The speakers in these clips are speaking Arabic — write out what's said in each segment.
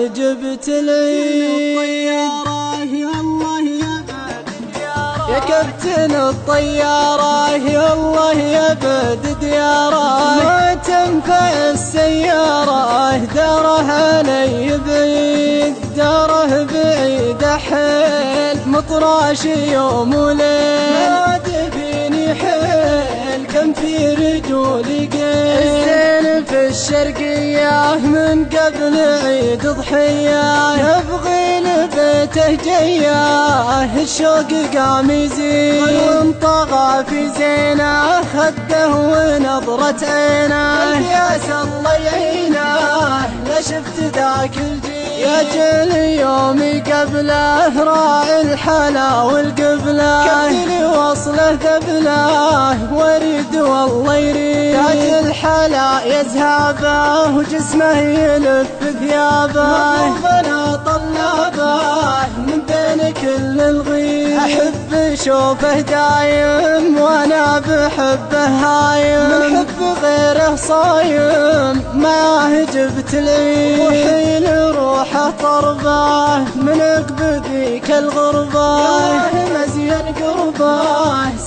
جبت العيد يا كابتن الطيارة، يا الله يا بد دياره، ما تنفع السيارة داره علي بعيد، داره بعيد حيل مطراش يوم وليل، ما تبيني حيل كم في رجولي قيل، الزين في الشرقية من قبل عيد ضحية، يبغي لبيته جياه الشوق قام يزيد، وانطغى في زينه خده ونظرة عينه، يا الله يعينه لا شفت ذاك الجيل، يا جل يومي قبله راعي الحلا والقبله، كبدي وصله ذبله وريد والله يريد، تاج الحلا يزهابه وجسمه يلف ثيابه، وفنا طلابه من بين كل الغيب، احب اشوفه دايم وانا بحبه هايم، من حب غيره صايم معاه جبت العيد، روحي لروحه طربه من عقب ذيك الغربه، مزين قربه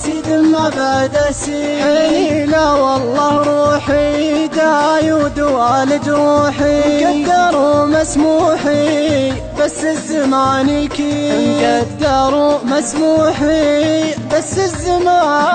سيد ما بعده سيد، عيني لا والله روحي دايود والد روحي، مقدر مسموحي بس الزمان يكيد، مقدر مسموحي بس الزمان